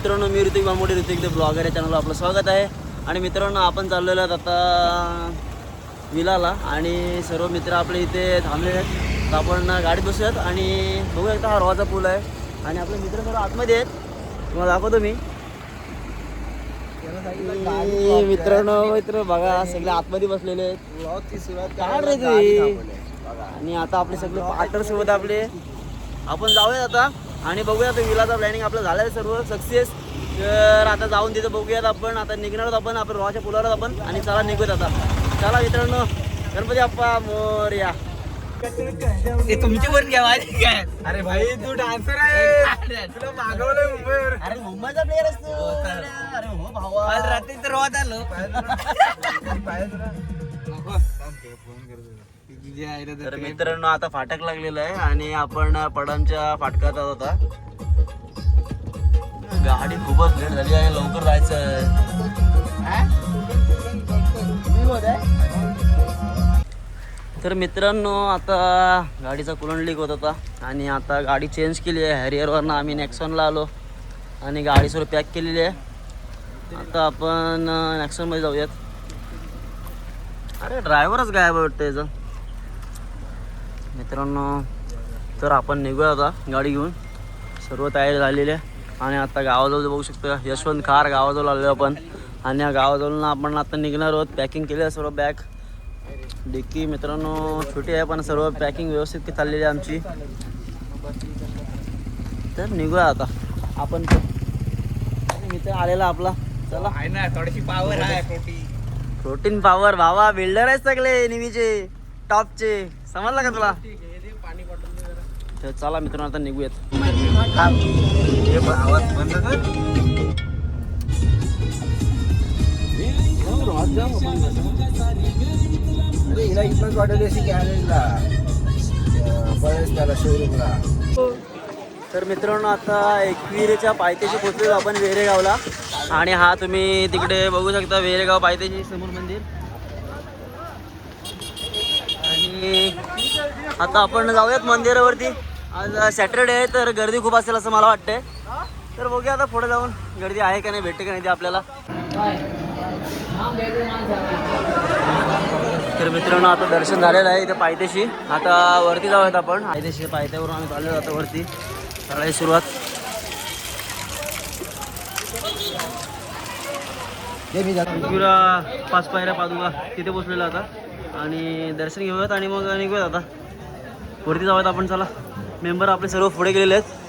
मित्रांनो, मी Hrithik Bambode, Hrithik the blogger या चॅनलवर आपलं स्वागत आहे. आणि मित्रांनो, आपण चाललेलो आहेत आता विलाला आणि सर्व मित्र आपले इथे थांबले आहेत. तर आपण गाडीत बसूयात आणि बघूया. एकदा हा रोहाचा पूल आहे आणि आपले मित्र सर्व आतमध्ये आहेत. तुम्हाला दाखवतो मी. मित्र बघा, सगळे आतमध्ये बसलेले आहेत. आणि आता आपले सगळे पार्टनर सोबत आपण जाऊयात आता आणि बघूया. आता विलाचा प्लॅनिंग आपलं झालं आहे सर्व सक्सेस. तर आता जाऊन तिथं बघूयात. आपण आता निघणार आहोत आपण रोहाच्या पुलावर आपण आणि चला निघूयात आता. चला मित्रांनो, गणपती बाप्पा मोरया. तुमची पण घ्या माझी काय. अरे भाई तू डान्सर आहे, तुला मागवलंय मुंबईवर. अरे मुंबईचा प्लेअर असतो. अरे हो भावा, काल रात्री तर रोहात आलो. तर मित्रांनो, आता फाटक लागलेलं आहे आणि आपण पडामच्या फाटकात आहोत आता. गाडी खूपच लेट झाली आहे, लवकर जायचं आहे. तर मित्रांनो, आता गाडीचा कूलंट लीक होत होता आणि आता गाडी चेंज केली आहे. हॅरियरवरनं आम्ही नेक्सॉनला आलो आणि गाडी सर्व पॅक केलेली आहे. आता आपण नेक्सॉनमध्ये जाऊयात. अरे ड्रायव्हरच गायब वाटतं याचं. मित्रांनो, तर आपण निघूया आता गाडी घेऊन. सर्व तयारी झालेली आहे आणि आता गावाजवळ बघू शकतो यशवंत खार गावाजवळ आलो आपण. आणि या गावाजवळून आपण आता निघणार आहोत. पॅकिंग केली आहे सर्व बॅग. डिक्की मित्रांनो छोटी आहे पण सर्व पॅकिंग व्यवस्थित चाललेली आहे आमची. तर निघूया आता आपण. मित्र आलेला आपला. चला, आहे ना थोडीशी पावर आहे. प्रोटीन पावर भावा. बिल्डर आहेत सगळे नेहमीचे टॉपचे, समजलं का तुला. तर चला मित्रांनो, आता निघूयात. आवाज बंद कर. अरे हिला इथंच वाटवली अशी गॅरेजला, त्याला शोरूमला. तर मित्रांनो, आता एकविरेच्या पायथ्याशी पोहोचलो आपण वेरेगावला. आणि हा तुम्ही तिकडे बघू शकता वेरेगाव पायथ्याशी समोर मंदिर. आणि आता आपण जाऊयात मंदिरावरती. आज सॅटरडे आहे तर गर्दी खूप असेल असं मला वाटतंय. तर बघूया आता पुढे जाऊन गर्दी आहे का नाही, भेटते का नाही ते आपल्याला. तर मित्रांनो, आता दर्शन झालेलं आहे इथे पायथ्याशी. आता वरती जाऊयात आपण. पायथ्यावरून आम्ही चाललो जातो वरती. चढायची सुरुवात. पाच पायऱ्या पादुका तिथे पोचलेला आता आणि दर्शन घेऊयात आणि मग निघूयात आता वरती जाऊयात आपण. चला, मेंबर आपले सर्व पुढे गेलेले आहेत.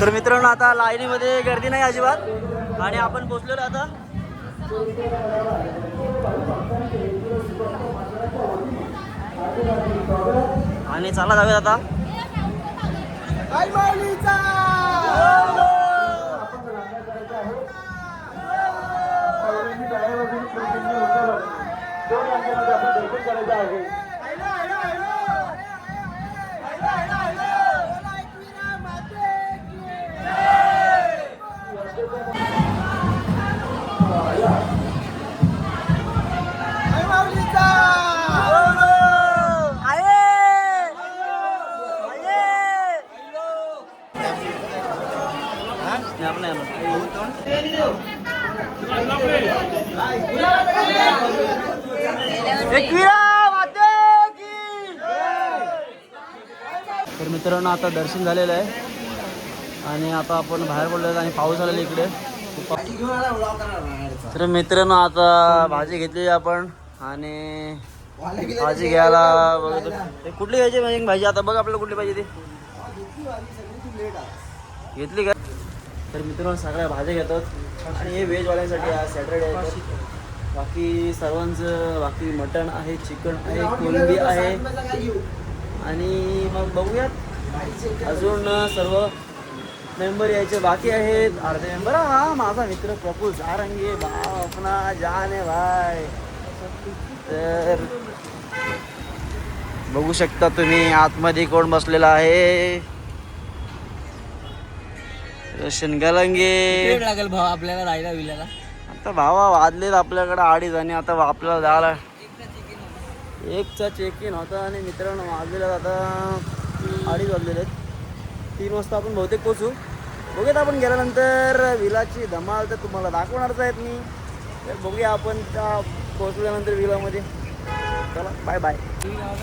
तर मित्रांनो, आता लाईनीमध्ये गर्दी नाही अजिबात आणि आपण पोचलेलो आता. आणि चला जाऊया आता. तर मित्रांनो, आता दर्शन झालेलं आहे आणि आता आपण बाहेर पडलो आणि पाऊस आलेला इकडे. तर मित्रांनो, आता भाजी घेतली आपण आणि भाजी घ्यायला बघतो. कुठली घ्यायची म्हणजे भाजी आता बघ आपल्याला कुठली पाहिजे ती घेतली का. तर मित्रांनो सगळ्या भाज्या घेतात आणि हे व्हेजवाल्यांसाठी आहे सॅटरडे आहे. बाकी सर्वांचं बाकी मटण आहे, चिकन आहे, कोलंबी आहे. आणि मग बघूयात अजून सर्व मेंबर यायचे बाकी आहेत. अर्धे मेंबर हा माझा मित्र प्रफुल सारंगे भाव अपना जान है भाई. तर बघू शकता तुम्ही आतमध्ये कोण बसलेला आहे. रोशन गलंगे. लागेल भाऊ आपल्याला राहायला विल्याला. आता भावा वाजलेत आपल्याकडे 2:30 आणि आता आपल्याला जायला 1चा चेक इन होता आणि मित्रांनो वाजलेला आता 2:30 वाजलेले आहेत. 3 वाजता आपण बहुतेक पोचू. बघूयात आपण गेल्यानंतर विलाची धमाल तर तुम्हाला दाखवणारच आहेत मी. तर बघूया आपण त्या पोचल्यानंतर विलामध्ये. चला बाय बाय.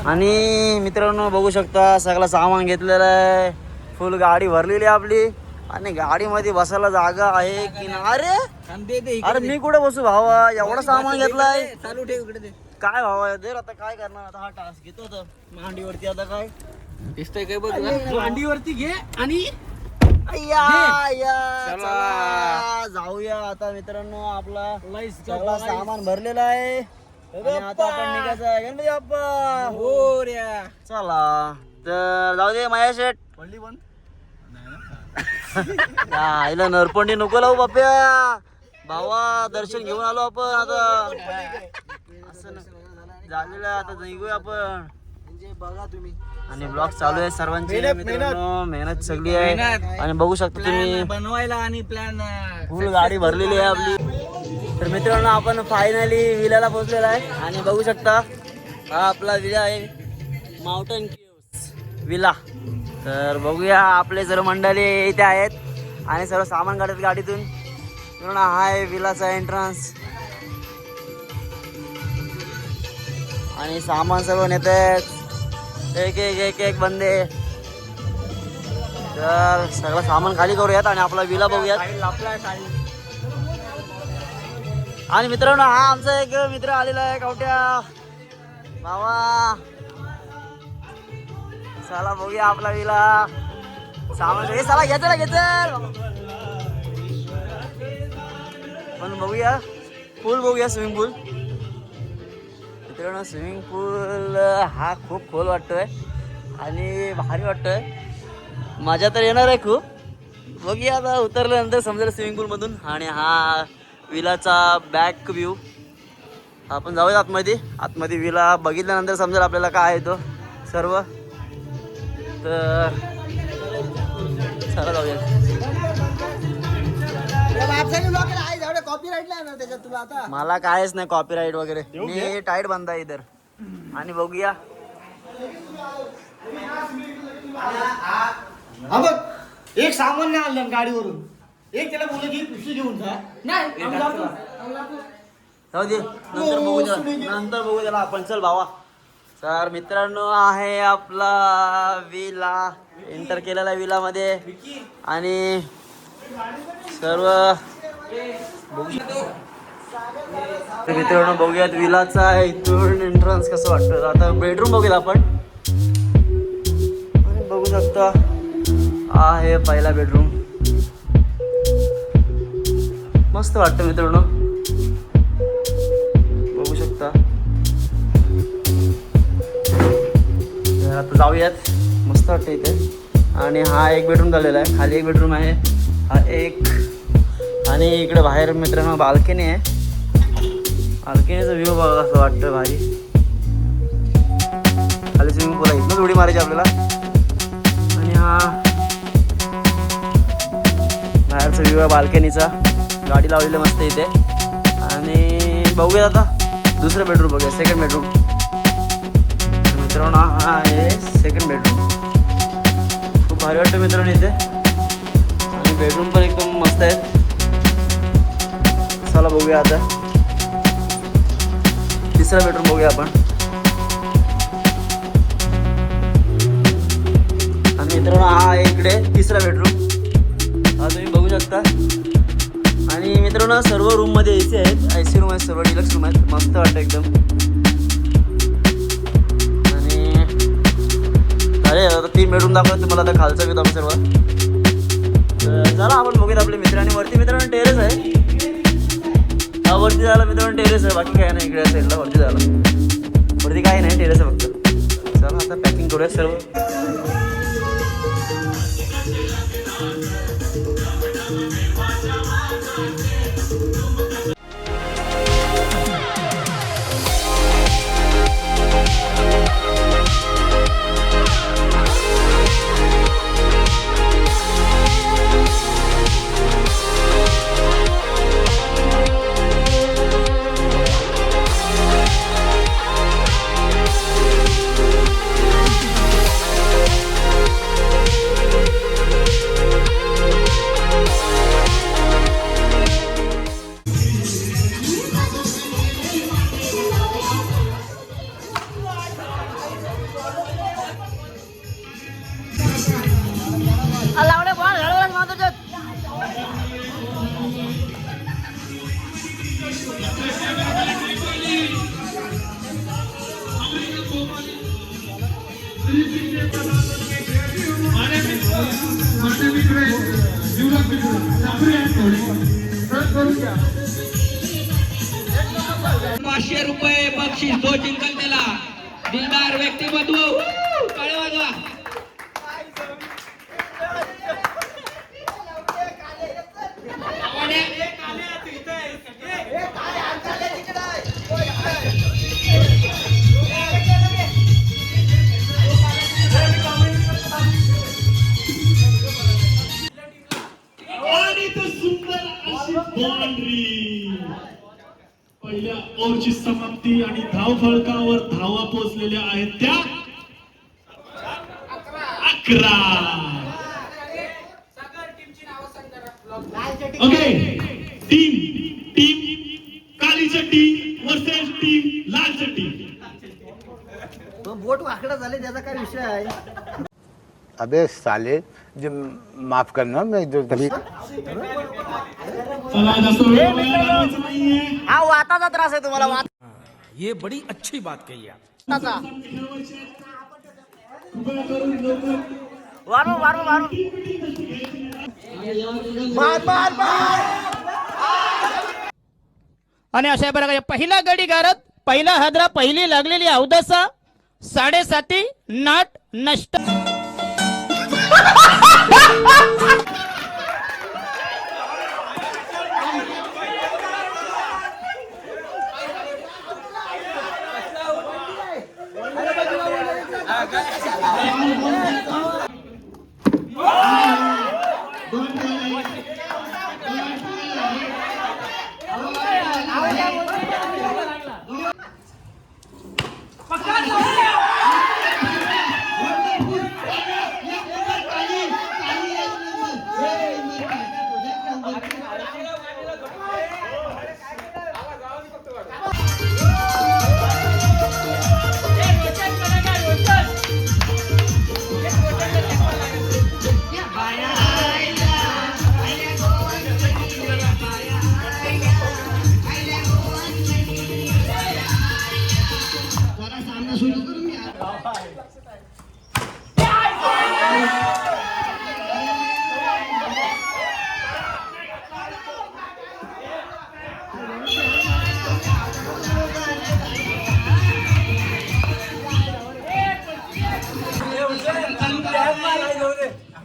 आणि मित्रांनो बघू शकता सगळं सामान घेतलेलं आहे. फुल गाडी भरलेली आहे आपली आणि गाडीमध्ये बसायला जागा आहे की नाही. अरे मी कुठे बसू भावा, एवढं सामान घेतलंय. चालू ठेव इकडे ते. काय भावा दे आता काय करणार. आता हा टास्क घेतो आता मांडीवरती. आता काय दिसतंय काय बघ. मांडीवरती घे आणि चला जाऊया आता मित्रांनो. आपला सगळा सामान भरलेला आहे आणि आता आपण निघायचं आहे गणपती बाप्पा. हो रे. चला तर जाऊ दे माया शेट. पडली बंद. आईला नरपंडी नको लावू बाप्या. भावा दर्शन घेऊन आलो आपण. आता असं झालेलं आहे. आता निघूया आपण. म्हणजे बघा तुम्ही आणि ब्लॉग चालू आहे सर्वांचे मेहनत, मित्रांनो. मेहनत सगळी आहे मेहनत. आणि बघू शकता तुम्ही प्लॅन बनवायला आणि प्लॅन फुल गाडी भरलेली आहे आपली. तर मित्रांनो आपण फायनली विल्याला पोहोचलेला आहे आणि बघू शकता हा आपला विला आहे माउंटन केव्स विला. तर बघूया आपले सर्व मंडळी इथे आहेत आणि सर्व सामान काढतात गाडीतून. मित्रांनो हा आहे विलाचा एंट्रन्स आणि सामान सर्व नेतात एक एक एक एक बंदे. तर सगळं सामान खाली करूयात आणि आपला विला बघूयात. आणि मित्रांनो हा आमचा एक मित्र आलेला आहे कवट्या बाबा. चला बघूया आपला विला सामान. हे चला घ्यायचं ना घ्यायचं पण बघूया पूल बघूया स्विमिंग पूल. मित्रांनो स्विमिंग पूल हा खूप खोल वाटतोय आणि भारी वाटतोय. मजा तर येणार आहे खूप. बघूया आता उतरल्यानंतर समजेल स्विमिंग पूलमधून. आणि हा विलाचा बॅक व्ह्यू. आपण जाऊया आतमध्ये. आतमध्ये विला बघितल्यानंतर समजेल आपल्याला काय आहे तो सर्व. तर चला जाऊया. मला कायच नाही कॉपीराईट वगैरे. मी टाईट बंद आहे इधर. आणि बघूया हा बघ एक सामान नाही आणलं गाडीवरून. एक त्याला बोललं की पिशवी घेऊन जा. नाही आम्ही जातो. जाऊ दे नंतर बघू त्याला. नंतर बघू त्याला आपण. चल भावा. तर मित्रांनो आहे आपला विला. एंटर केलेला विला मध्ये आणि सर्व बघू शकतो. मित्रांनो बघूयात विलाचा इथून एंट्रन्स कसं वाटतं. आता बेडरूम बघूयात आपण. आणि बघू शकता आहे पहिला बेडरूम. मस्त वाटतं मित्रांनो. बघू शकता. तर आता जाऊयात. मस्त वाटतं इथे. आणि हा एक बेडरूम झालेला आहे. खाली एक बेडरूम आहे. हा एक आणि इकडे बाहेर मित्रांनो बाल्कनी आहे. बाल्कनीचा व्ह्यू बघा असं वाटतं भारी. खाली स्विमिंग पूल आहे. इथनं उडी मारायची आपल्याला. आणि हा बाहेरचा व्ह्यू आहे बाल्कनीचा. गाडी लावलेली मस्त इथे. आणि बघूया आता दुसरं बेडरूम बघूया. Second bedroom. मित्रांनो हा आहे सेकंड बेडरूम. खूप भारी वाटतं मित्रांनो इथे. आणि बेडरूम पण एकदम मस्त आहेत. चला बघूया आता तिसरा बेडरूम बघूया आपण. आणि मित्रांनो हा इकडे तिसरा बेडरूम. हा तुम्ही बघू शकता. आणि मित्रांनो सर्व रूममध्ये ए सी आहेत. AC रूम आहेत. सर्व डिलक्स रूम आहेत. मस्त वाटतं एकदम. आणि अरे आता 3 बेडरूम दाखवत तुम्हाला. आता खालचा बी दाखव सर्व. तर चला आपण बघूयात आपले मित्र. आणि वरती मित्रांनो टेरेस आहे. हा वरती जायला मित्रांनो टेरेस आहे. बाकी काय नाही इकडे साईडला वरती जायला. वरती काय नाही टेरेस आहे फक्त. चला आता पॅकिंग करूया सर्व. ₹500 बक्षीस जो जिंकल त्याला दिलदार व्यक्तिमत्व टाळ्या वाजवा. आणि तो सुंदर अशी बाउंड्री. पहिल्या ओव्हरची समाप्ती आणि धावफलकावर धावा पोहोचलेल्या आहेत त्या 11. ओके टीम काली चड्डी वर्सेस टीम लाल चड्डी. बोट वाकडा झाले त्याचा काय विषय आहे. अबे साले जो माफ करना मैं जो तभी चला जास्त वेळ घालवायचा नाहीये. हा वाताचा त्रास आहे तुम्हाला. वाताचा ये बड़ी अच्छी बात कही आप. कृपया करून लवकर वारू वारू वारू आणि अशा प्रकारे पहिला गडी गारत पहिला हादरा पहिली लागलेली अवदसा 7.5 नाट नष्ट.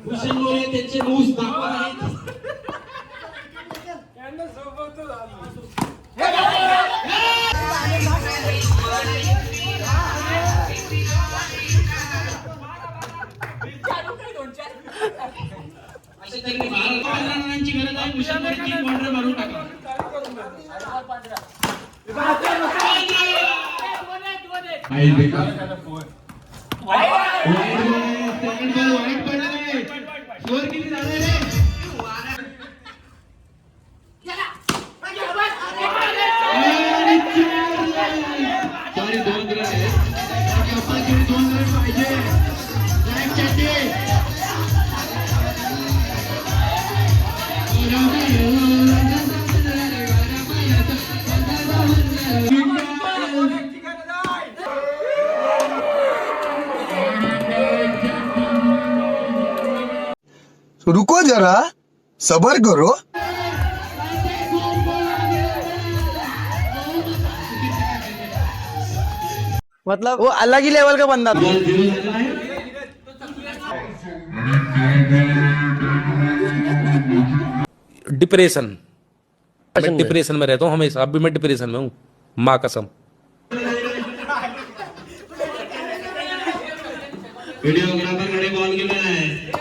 भूषणमुळे त्यांचे मूस दाखवत आहेत. अशा तऱ्हेने 12 रनांची गरज आहे. भूषणमुळे 3 बॉर्डर मारून टाका. आई देखा सेकंड बॉल वाईट पडलाय. स्कोर किती झालाय रे. सॉरी 2 रन आहेत. बाकी 2 रन पाहिजे. लाईट चड्डी रुको जरा सबर करो. मतलब वो अलग ही लेवल का बंदा था. डिप्रेशन, मैं डिप्रेशन में रहता हूँ हमेशा. अभी मैं डिप्रेशन में हूँ, माँ कसम. व्हिडिओग्राफर कडे बॉल गेलेला आहे.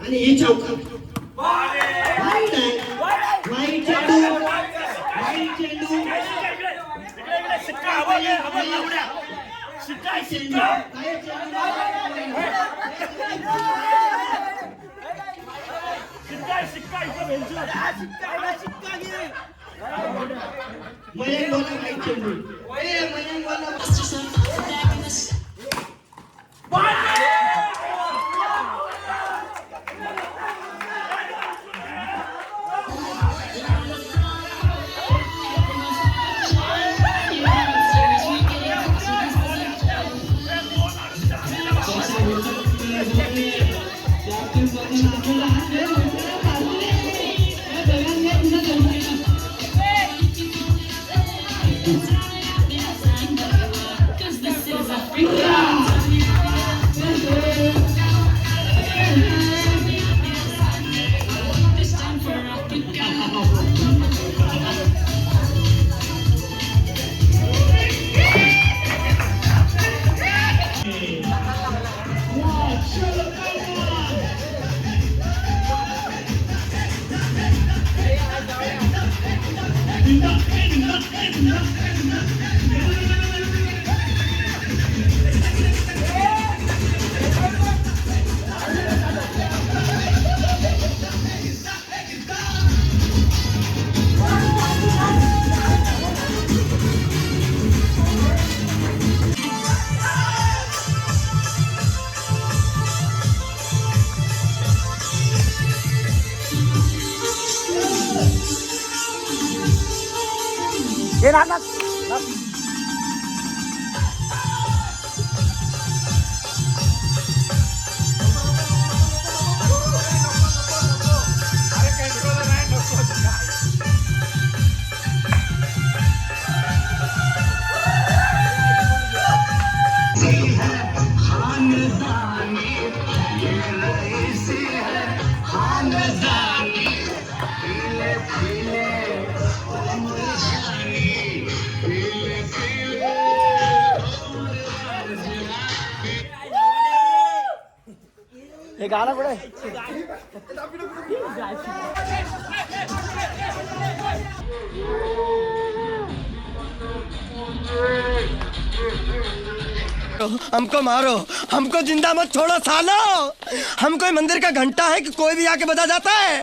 आणि ही चौका वाईट आहे. वाईट चेंडू. वाईट चेंडू. मयंक बोला वाईट चेंडू. मयंक बोला. हे नाना हे गाणं कुठे हमको मारो, हमको जिंदा मत छोड़ो सालो. हम कोई मंदिर का घंटा है कि कोई भी आके बजा जाता है.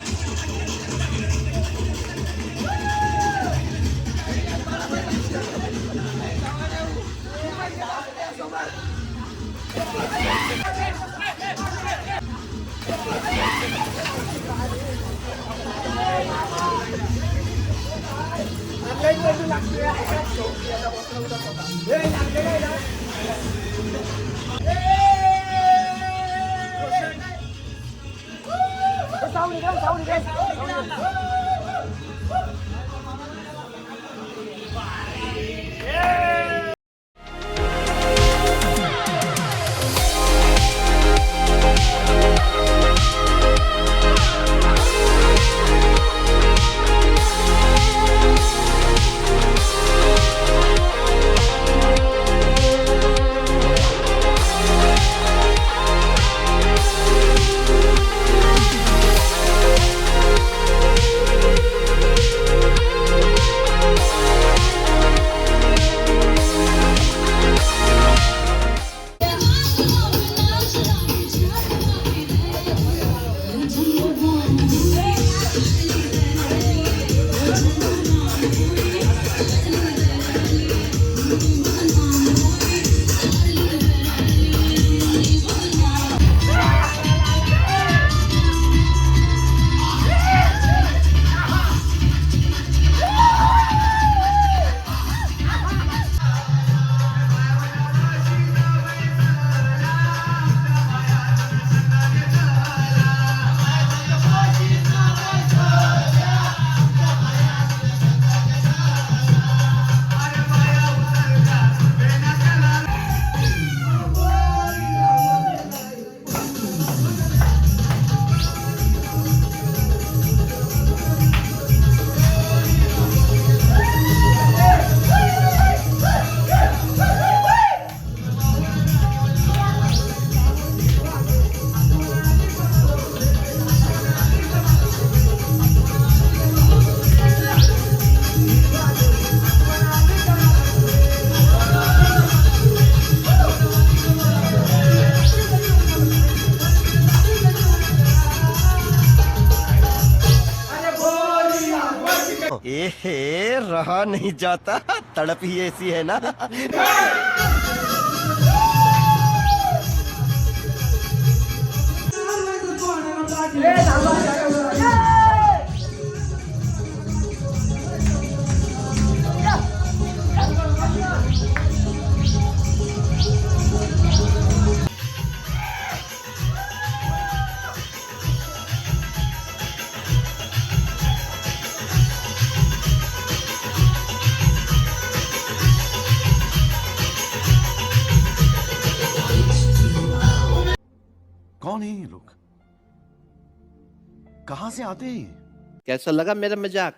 ए रहा नहीं जाता, तड़प ही ऐसी है ना। कौन है ये लोग? कहां से आते हैं? कैसा लगा मेरा मजाक?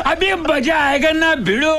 अभी मजा आएगा ना भिड़ो.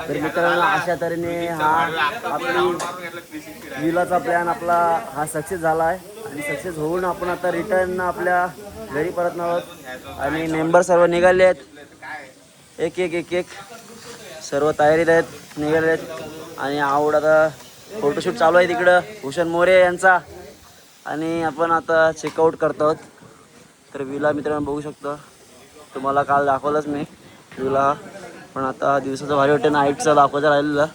तर मित्रांनो अशा तऱ्हेने हा आपली विलाचा प्लॅन आपला हा सक्सेस झाला आहे आणि सक्सेस होऊन आपण आता रिटर्न आपल्या घरी परतणार आहोत आणि मेंबर सर्व निघाले आहेत एक एक एक एक सर्व तयारीत आहेत निघाले आहेत आणि आवड आता फोटोशूट चालू आहे तिकडं भूषण मोरे यांचा आणि आपण आता चेकआउट करतो आहोत. तर विला मित्रांनो बघू शकतो तुम्हाला काल दाखवलंच मी विला पण आता दिवसाचं भारी वाटतं नाईटचं दाखवायचं राहिलेलं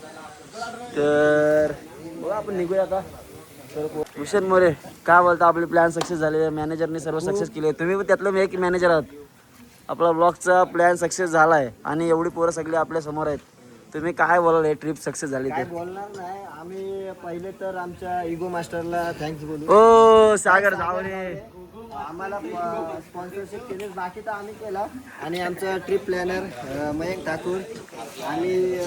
तर बघा आपण निघूया आता. तर भूषण मोरे काय बोलता आपले प्लॅन सक्सेस झाले मॅनेजरने सर्व सक्सेस केले तुम्ही त्यातलं मी एक मॅनेजर आहात आपला ब्लॉगचा प्लॅन सक्सेस झाला आहे आणि एवढी पोरं सगळी आपल्या समोर आहेत. तुम्ही काय बोलाल, हे ट्रिप सक्सेस झाली काय ते? बोलणार नाही आम्ही. पहिले तर आमच्या इगो मास्टरला थँक्स बोलू. ओ सागर जावरे, आम्हाला स्पॉन्सरशिप केली, बाकी तर आम्ही केला. आणि आमचा ट्रिप प्लॅनर मयंक ठाकूर आणि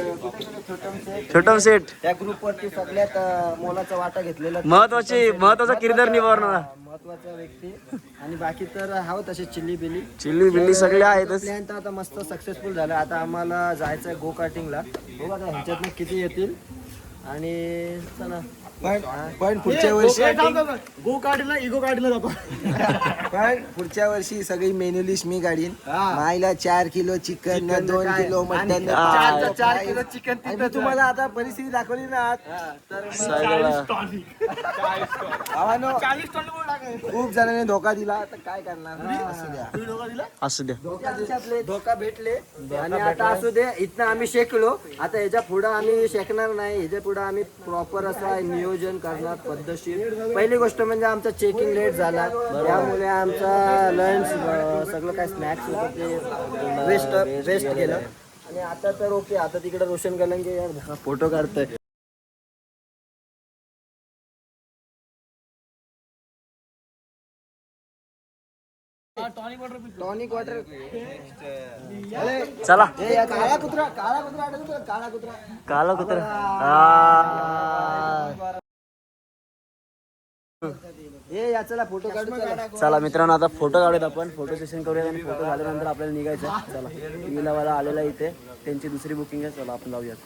छोटम सेठ त्या ग्रुपवरती सगळ्यात मोलाचा वाटा घेतलेला महत्वाचा किरदार निभावणारा महत्वाचा व्यक्ती. आणि बाकी तर हवं तसे चिल्ली बिल्ली सगळे आहेतच. प्लॅन तर आता मस्त सक्सेसफुल झाला. आता आम्हाला जायचं आहे गो कार्टिंगला. बघू आता ह्याच्यातनं किती येतील. आणि चला पण पुढच्या वर्षी गो कार्टिंगला इगो कार्टिंगला जातो. पण पुढच्या वर्षी सगळी मेन्यू लिस्ट मी काढीन. मायला 4 kilo chicken, 2 kilo mutton, 4 kilo chicken. मी तुम्हाला आता परिस्थिती दाखवली ना तर खूप जणांनी धोका दिला. आता काय करणार, असू द्या. धोका भेटले आणि आता असू दे. इथनं आम्ही शेकलो. आता ह्याच्या पुढं आम्ही शेकणार नाही. ह्याच्या पुढं आम्ही प्रॉपर असा नियोजन करणार पद्धतशीर. पहिली गोष्ट म्हणजे आमचा चेकिंग लेट झाला, त्यामुळे आमचा लंच सगळं काय स्नॅक्स होतं ते वेस्ट गेलं. आणि आता तर ओके. आता तिकडे रोशन गलंगे यार फोटो काढतोय. Tonic water. चला काळा कुत्रा आठवतो तुला? काला कुत्रा. याचा फोटो काढू. चला मित्रांनो, आता फोटो काढूयात आपण. फोटो सेशन करूया आणि फोटो झाल्यानंतर आपल्याला निघायचं. चला, विलावाला आलेला इथे, त्यांची दुसरी बुकिंग आहे. चला आपण जाऊयात.